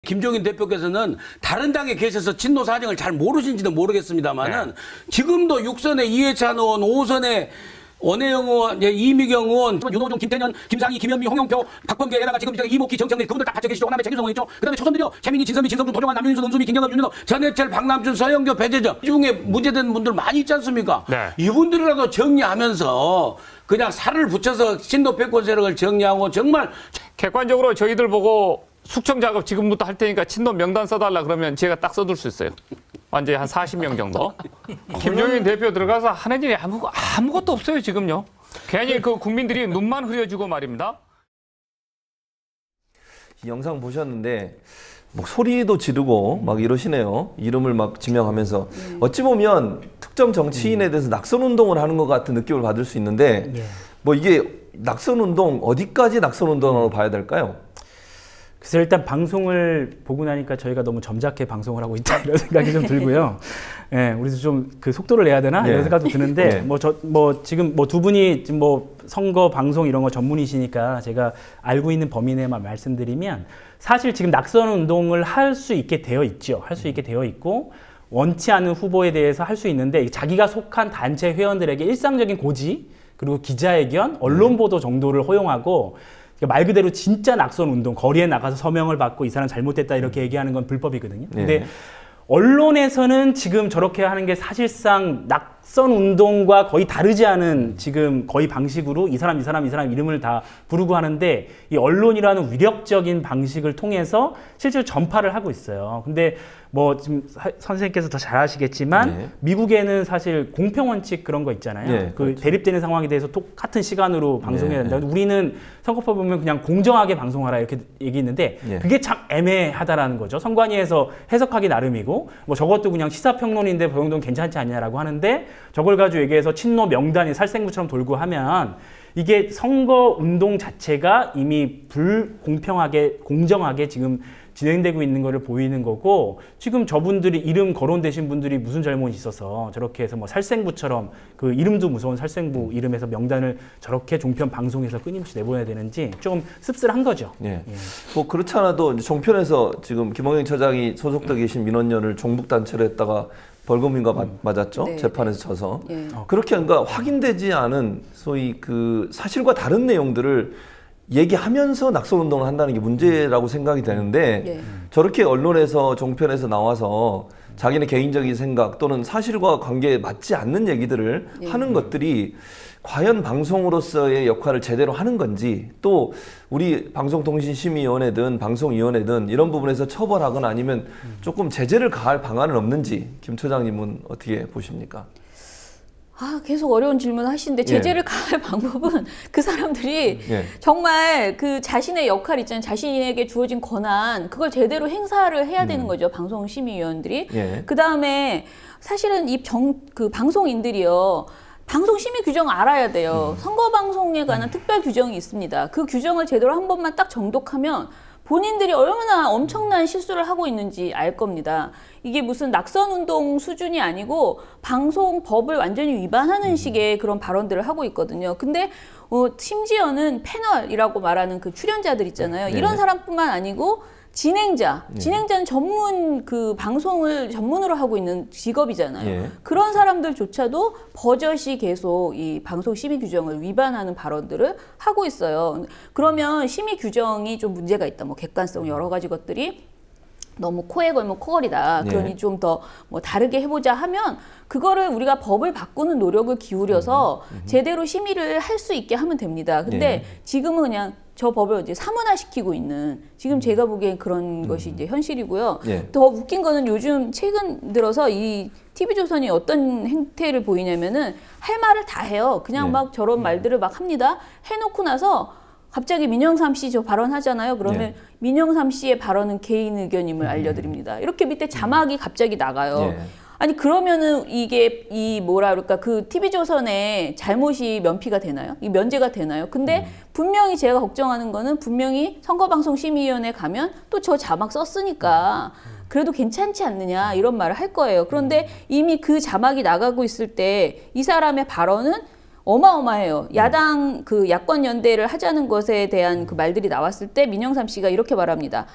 김종인 대표께서는 다른 당에 계셔서 친노 사정을 잘 모르신지도 모르겠습니다만은 네. 지금도 6선에 이해찬 의원, 5선에 원혜영 의원, 이미경 의원, 윤호중, 김태년, 김상희, 김현미, 홍영표, 박범계에다가 지금 이목희, 정청래 그분들 다 갇혀 계시죠. 호남에 최규성 의원 있죠. 그다음에 초선들이요. 최민희, 진선미, 진성준, 도정환, 남윤수, 은수미, 김경엽, 윤현호, 전해철, 박남준, 서영교, 배재정 이 중에 문제된 분들 많이 있지 않습니까? 네. 이분들이라도 정리하면서 그냥 살을 붙여서 신도 패권 세력을 정리하고 정말 객관적으로 저희들 보고 숙청 작업 지금부터 할 테니까 친노 명단 써달라 그러면 제가 딱 써둘 수 있어요. 완전히 한 40명 정도. 김종인 대표 들어가서 하는 일이 아무것도 없어요, 지금요. 괜히 그 국민들이 눈만 흐려주고 말입니다. 이 영상 보셨는데 막 소리도 지르고 막 이러시네요. 이름을 막 지명하면서. 어찌 보면 특정 정치인에 대해서 낙선운동을 하는 것 같은 느낌을 받을 수 있는데 뭐 이게 낙선운동, 어디까지 낙선운동으로 봐야 될까요? 그래서 일단 방송을 보고 나니까 저희가 너무 점잖게 방송을 하고 있다 이런 생각이 좀 들고요. 예, 우리도 좀 그 속도를 내야 되나 이런 생각도 드는데 지금 두 분이 지금 선거 방송 이런 거 전문이시니까 제가 알고 있는 범위 내만 말씀드리면 사실 지금 낙선 운동을 할 수 있게 되어 있죠. 할 수 있게 되어 있고 원치 않는 후보에 대해서 할 수 있는데 자기가 속한 단체 회원들에게 일상적인 고지 그리고 기자회견, 언론 보도 정도를 허용하고 말 그대로 진짜 낙선 운동, 거리에 나가서 서명을 받고 이 사람 잘못됐다 이렇게 얘기하는 건 불법이거든요. 근데 언론에서는 지금 저렇게 하는 게 사실상 낙선 운동과 거의 다르지 않은 지금 거의 방식으로 이 사람 이름을 다 부르고 하는데 이 언론이라는 위력적인 방식을 통해서 실제로 전파를 하고 있어요. 근데 지금 선생님께서 더 잘 아시겠지만 미국에는 사실 공평원칙 그런 거 있잖아요. 그렇죠. 대립되는 상황에 대해서 똑같은 시간으로 방송해야 된다. 우리는 선거법 보면 그냥 공정하게 방송하라 이렇게 얘기했는데 그게 참 애매하다라는 거죠. 선관위에서 해석하기 나름이고 저것도 그냥 시사평론인데 그 정도는 괜찮지 않냐라고 하는데 저걸 가지고 얘기해서 친노 명단이 살생부처럼 돌고 하면 이게 선거운동 자체가 이미 불공평하게 공정하게 지금 진행되고 있는 것을 보이는 거고 지금 저분들이 이름 거론되신 분들이 무슨 잘못이 있어서 저렇게 해서 살생부처럼 그 이름도 무서운 살생부 이름에서 명단을 저렇게 종편 방송에서 끊임없이 내보내야 되는지 좀 씁쓸한 거죠. 뭐 그렇지 않아도 종편에서 지금 김홍영 처장이 소속돼 계신 민원연을 종북단체로 했다가 벌금인가 맞았죠? 재판에서 져서. 그렇게 뭔가 확인되지 않은 소위 그 사실과 다른 내용들을 얘기하면서 낙선운동을 한다는 게 문제라고 생각이 되는데 저렇게 언론에서 종편에서 나와서 자기네 개인적인 생각 또는 사실과 관계에 맞지 않는 얘기들을 하는 것들이 과연 방송으로서의 역할을 제대로 하는 건지 또 우리 방송통신심의위원회든 방송위원회든 이런 부분에서 처벌하거나 아니면 조금 제재를 가할 방안은 없는지 김 처장님은 어떻게 보십니까? 계속 어려운 질문을 하시는데 제재를 가할 방법은 그 사람들이 정말 그 자신의 역할 있잖아요. 자신에게 주어진 권한 그걸 제대로 행사를 해야 되는 거죠. 방송심의위원들이. 그 다음에 사실은 그 방송인들이요. 방송심의 규정을 알아야 돼요. 선거방송에 관한 특별 규정이 있습니다. 그 규정을 제대로 한 번만 딱 정독하면 본인들이 얼마나 엄청난 실수를 하고 있는지 알 겁니다. 이게 무슨 낙선운동 수준이 아니고 방송법을 완전히 위반하는 식의 그런 발언들을 하고 있거든요. 근데 심지어는 패널이라고 말하는 그 출연자들 있잖아요. 이런 사람뿐만 아니고 진행자는 전문 그 방송을 전문으로 하고 있는 직업이잖아요. 그런 사람들조차도 버젓이 계속 이 방송 심의 규정을 위반하는 발언들을 하고 있어요. 그러면 심의 규정이 좀 문제가 있다. 객관성 여러 가지 것들이 너무 코에 걸면 코걸이다. 그러니 좀 더 다르게 해보자 하면 그거를 우리가 법을 바꾸는 노력을 기울여서 제대로 심의를 할 수 있게 하면 됩니다. 근데 지금은 그냥 저 법을 이제 사문화시키고 있는 지금 제가 보기엔 그런 것이 이제 현실이고요. 더 웃긴 거는 요즘 최근 들어서 이 TV조선이 어떤 행태를 보이냐면은 할 말을 다 해요. 그냥 막 저런 말들을 막 합니다. 해놓고 나서 갑자기 민영삼 씨 저 발언하잖아요. 그러면 민영삼 씨의 발언은 개인 의견임을 알려드립니다. 이렇게 밑에 자막이 갑자기 나가요. 아니 그러면은 이게 그 TV조선의 잘못이 면피가 되나요? 이 면제가 되나요? 근데 분명히 제가 걱정하는 거는 분명히 선거방송심의위원회 가면 또 저 자막 썼으니까 그래도 괜찮지 않느냐 이런 말을 할 거예요. 그런데 이미 그 자막이 나가고 있을 때 이 사람의 발언은 어마어마해요. 야권 연대를 하자는 것에 대한 그 말들이 나왔을 때 민영삼 씨가 이렇게 말합니다.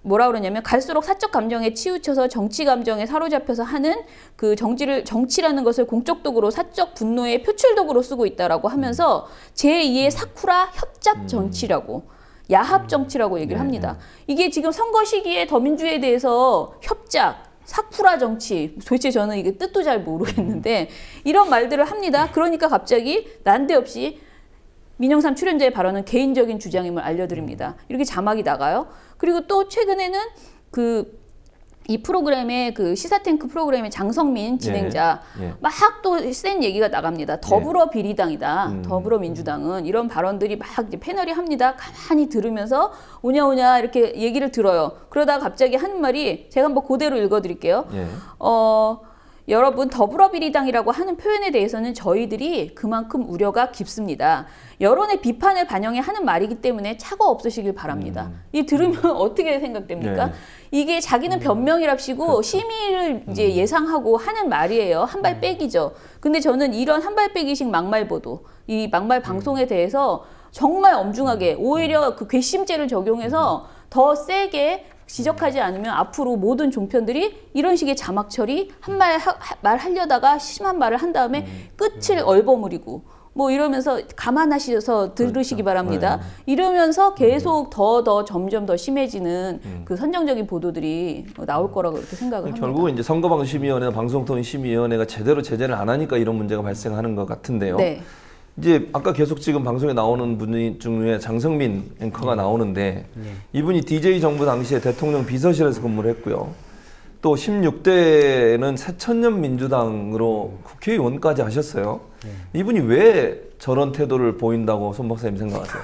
뭐라 그러냐면 갈수록 사적 감정에 치우쳐서 정치 감정에 사로잡혀서 하는 그 정치라는 것을 공적 도구로 사적 분노의 표출 도구로 쓰고 있다라고 하면서 제2의 사쿠라 협작 정치라고 야합 정치라고 얘기를 합니다. 이게 지금 선거 시기에 더민주에 대해서 협작 사쿠라 정치, 도대체 저는 이게 뜻도 잘 모르겠는데 이런 말들을 합니다. 그러니까 갑자기 난데없이 민영삼 출연자의 발언은 개인적인 주장임을 알려드립니다. 이렇게 자막이 나가요. 그리고 또 최근에는 이 프로그램의 시사탱크 프로그램의 장성민 진행자 막 또 센 얘기가 나갑니다. 더불어 비리당이다. 더불어민주당은 이런 발언들이 막 이제 패널이 합니다. 가만히 들으면서 오냐오냐 이렇게 얘기를 들어요. 그러다가 갑자기 하는 말이 제가 한번 그대로 읽어드릴게요. 여러분 더불어비리당이라고 하는 표현에 대해서는 저희들이 그만큼 우려가 깊습니다. 여론의 비판을 반영해 하는 말이기 때문에 착오 없으시길 바랍니다. 이 들으면 어떻게 생각됩니까? 이게 자기는 변명이랍시고 심의를 이제 예상하고 하는 말이에요. 한 발 빼기죠. 근데 저는 이런 한 발 빼기식 막말 보도, 이 막말 방송에 대해서 정말 엄중하게 오히려 그 괘씸죄를 적용해서 더 세게 지적하지 않으면 앞으로 모든 종편들이 이런 식의 자막 처리 한 말 하려다가 심한 말을 한 다음에 끝을 얼버무리고 뭐 이러면서 감안하셔서 들으시기 바랍니다. 이러면서 계속 더 점점 더 심해지는 그 선정적인 보도들이 나올 거라고 그렇게 생각을 합니다. 결국은 이제 선거방심위원회나 방송통신심의위원회가 제대로 제재를 안 하니까 이런 문제가 발생하는 것 같은데요. 네. 이제 아까 계속 지금 방송에 나오는 분 중에 장성민 앵커가 나오는데 이분이 DJ 정부 당시에 대통령 비서실에서 근무를 했고요. 또 16대에는 새천년 민주당으로 국회의원까지 하셨어요. 이분이 왜 저런 태도를 보인다고 손 박사님 생각하세요?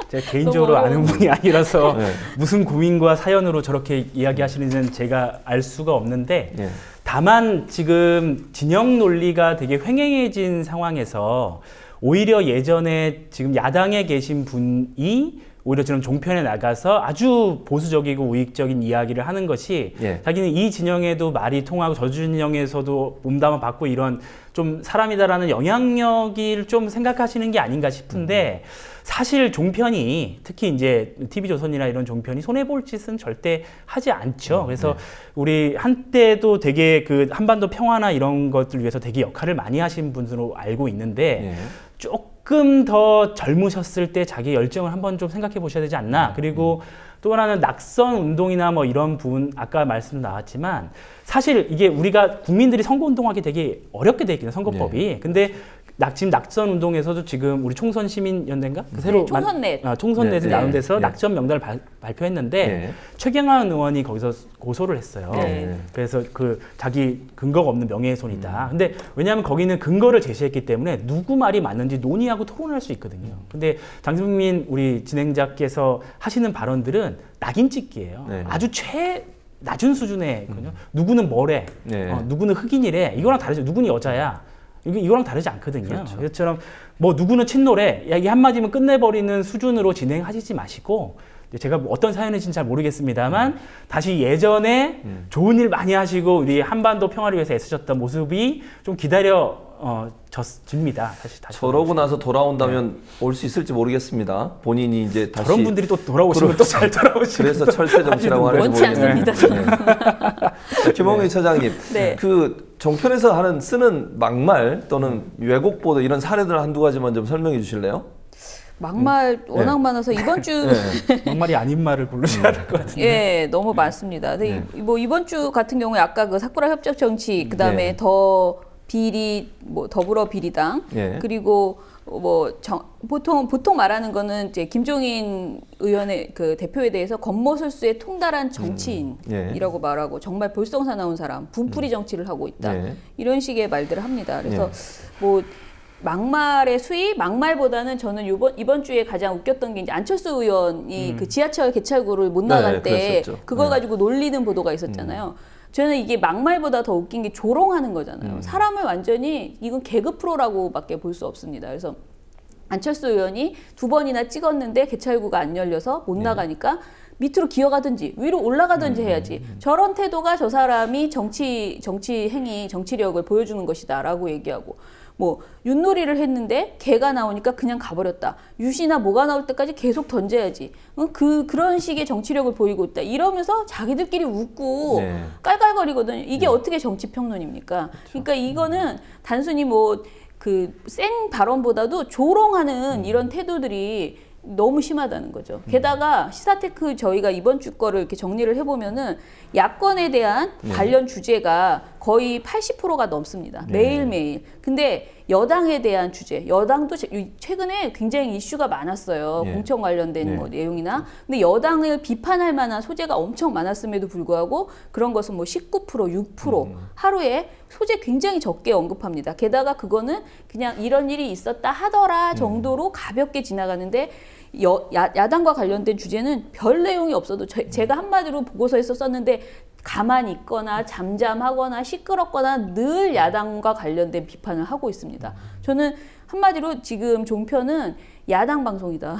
제가 개인적으로 아는 분이 아니라서 무슨 고민과 사연으로 저렇게 이야기하시는지는 제가 알 수가 없는데 다만 지금 진영 논리가 되게 횡행해진 상황에서 오히려 예전에 지금 야당에 계신 분이 오히려 지금 종편에 나가서 아주 보수적이고 우익적인 이야기를 하는 것이 자기는 이 진영에도 말이 통하고 저 진영에서도 몸담아 받고 이런 좀 사람이다라는 영향력을 좀 생각하시는 게 아닌가 싶은데 사실 종편이 특히 이제 TV조선이나 이런 종편이 손해볼 짓은 절대 하지 않죠. 그래서 우리 한때도 되게 그 한반도 평화나 이런 것들 위해서 되게 역할을 많이 하신 분으로 알고 있는데 조금 더 젊으셨을 때 자기 열정을 한번 좀 생각해 보셔야 되지 않나. 그리고 또 하나는 낙선 운동이나 뭐 이런 부분 아까 말씀 나왔지만 사실 이게 우리가 국민들이 선거운동하기 되게 어렵게 돼 있거든요. 선거법이. 근데 지금 낙선 운동에서도 지금 우리 총선 시민연대인가? 새로 총선넷. 총선넷에 나온 데서 낙선 명단을 발표했는데 최경환 의원이 거기서 고소를 했어요. 그래서 그 자기 근거가 없는 명예훼손이다. 근데 왜냐하면 거기는 근거를 제시했기 때문에 누구 말이 맞는지 논의하고 토론할 수 있거든요. 근데 장승민 우리 진행자께서 하시는 발언들은 낙인 찍기예요. 아주 낮은 수준의 누구는 뭐래, 누구는 흑인이래. 이거랑 다르죠. 누구는 여자야. 이거랑 다르지 않거든요. 그렇죠. 그것처럼 뭐 누구는 친노래 이 한마디면 끝내버리는 수준으로 진행하시지 마시고 제가 어떤 사연인지는 잘 모르겠습니다만 다시 예전에 좋은 일 많이 하시고 우리 한반도 평화를 위해서 애쓰셨던 모습이 좀 기다려집니다. 다시 저러고 나서 돌아온다면 올 수 있을지 모르겠습니다. 본인이 이제 다시 저런 분들이 또 돌아오시면 또 잘 돌아오시고 그래서 철새 정치라고 하는지 원치 않습니다. 김홍일 처장님, 그 정편에서 쓰는 막말 또는 왜곡 보도 이런 사례들 한두 가지만 좀 설명해 주실래요? 막말 워낙 많아서 이번 주 막말이 아닌 말을 고르셔야 될 것 같은데. 너무 많습니다. 뭐 이번 주 같은 경우에 아까 그 사쿠라 협작 정치 그다음에 더불어 비리당 그리고 보통 말하는 거는 이제 김종인 의원의 그 대표에 대해서 겉모술수에 통달한 정치인이라고 말하고 정말 볼썽사나운 사람, 분풀이 정치를 하고 있다. 이런 식의 말들을 합니다. 그래서 뭐 막말의 수위, 막말보다는 저는 이번 주에 가장 웃겼던 게 이제 안철수 의원이 그 지하철 개찰구를 못 나갈 때 그걸 가지고 놀리는 보도가 있었잖아요. 저는 이게 막말보다 더 웃긴 게 조롱하는 거잖아요. 사람을 완전히 이건 개그 프로라고밖에 볼 수 없습니다. 그래서 안철수 의원이 2번이나 찍었는데 개찰구가 안 열려서 못 나가니까 밑으로 기어가든지 위로 올라가든지 해야지. 저런 태도가 저 사람이 정치 행위, 정치력을 보여주는 것이다라고 얘기하고 뭐 윷놀이를 했는데 개가 나오니까 그냥 가버렸다. 윷이나 뭐가 나올 때까지 계속 던져야지. 그런 식의 정치력을 보이고 있다. 이러면서 자기들끼리 웃고 네. 깔깔거리거든요. 이게 어떻게 정치 평론입니까? 그렇죠. 그러니까 이거는 단순히 뭐 그 센 발언보다도 조롱하는 이런 태도들이 너무 심하다는 거죠. 게다가 시사테크 저희가 이번 주 거를 이렇게 정리를 해보면은 야권에 대한 관련 주제가 거의 80%가 넘습니다. 매일매일. 근데 여당에 대한 주제, 여당도 최근에 굉장히 이슈가 많았어요. 공천 관련된 뭐 내용이나. 근데 여당을 비판할 만한 소재가 엄청 많았음에도 불구하고 그런 것은 뭐 19%, 6% 하루에 소재 굉장히 적게 언급합니다. 게다가 그거는 그냥 이런 일이 있었다 하더라 정도로 가볍게 지나가는데 야당과 관련된 주제는 별 내용이 없어도 제가 한마디로 보고서에서 썼는데 가만히 있거나 잠잠하거나 시끄럽거나 늘 야당과 관련된 비판을 하고 있습니다. 저는 한마디로 지금 종편은 야당 방송이다.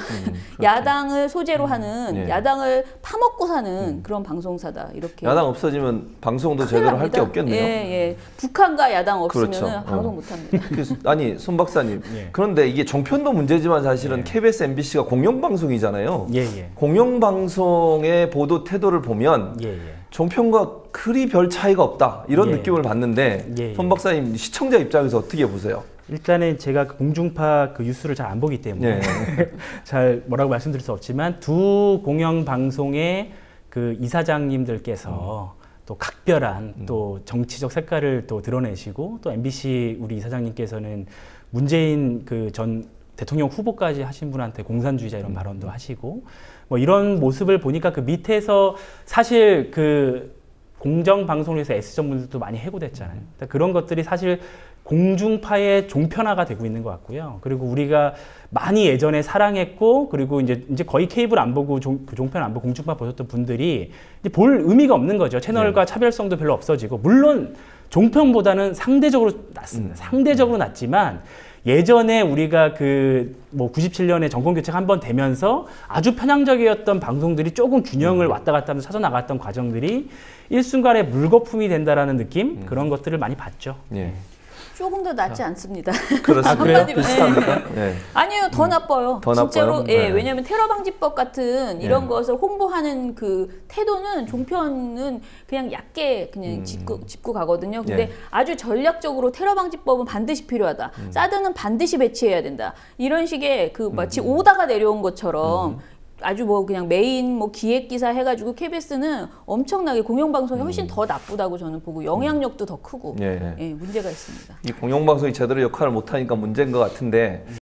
야당을 소재로 하는 야당을 파먹고 사는 그런 방송사다. 이렇게. 야당 없어지면 방송도 제대로 할 게 없겠네요. 예. 북한과 야당 없으면 그렇죠. 방송 못합니다. 아니 손 박사님. 그런데 이게 종편도 문제지만 사실은 KBS, MBC가 공영방송이잖아요. 공영방송의 보도 태도를 보면 종편과 그리 별 차이가 없다. 이런 느낌을 받는데 손 박사님 시청자 입장에서 어떻게 보세요? 일단은 제가 공중파 그 뉴스를 잘 안 보기 때문에 잘 뭐라고 말씀드릴 수 없지만 두 공영방송의 그 이사장님들께서 또 각별한 또 정치적 색깔을 또 드러내시고 또 MBC 우리 이사장님께서는 문재인 그 전 대통령 후보까지 하신 분한테 공산주의자 이런 발언도 하시고 뭐 이런 모습을 보니까 그 밑에서 사실 그 공정방송에서 S전문들도 많이 해고됐잖아요. 그러니까 그런 것들이 사실 공중파의 종편화가 되고 있는 것 같고요. 그리고 우리가 많이 예전에 사랑했고 그리고 이제 거의 케이블 안 보고 종편 안 보고 공중파 보셨던 분들이 이제 볼 의미가 없는 거죠. 채널과 차별성도 별로 없어지고 물론 종편보다는 상대적으로 낮습니다. 상대적으로 낮지만 예전에 우리가 그 뭐 97년에 정권 교체가 한번 되면서 아주 편향적이었던 방송들이 조금 균형을 왔다 갔다 하면서 찾아 나갔던 과정들이 일순간에 물거품이 된다라는 느낌 그런 것들을 많이 봤죠. 조금 더 낫지 않습니다. 그렇습니다. 비슷합니까? 아니에요, 더 나빠요. 더 진짜로, 나빠요? 왜냐하면 테러 방지법 같은 이런 것을 홍보하는 그 태도는 종편은 그냥 얕게 그냥 짚고 가거든요. 근데 아주 전략적으로 테러 방지법은 반드시 필요하다. 사드는 반드시 배치해야 된다. 이런 식의 그 마치 오다가 내려온 것처럼. 아주 뭐 그냥 메인 뭐 기획 기사 해가지고 KBS는 엄청나게 공영방송이 훨씬 더 나쁘다고 저는 보고 영향력도 더 크고 문제가 있습니다. 이 공영방송이 제대로 역할을 못하니까 문제인 것 같은데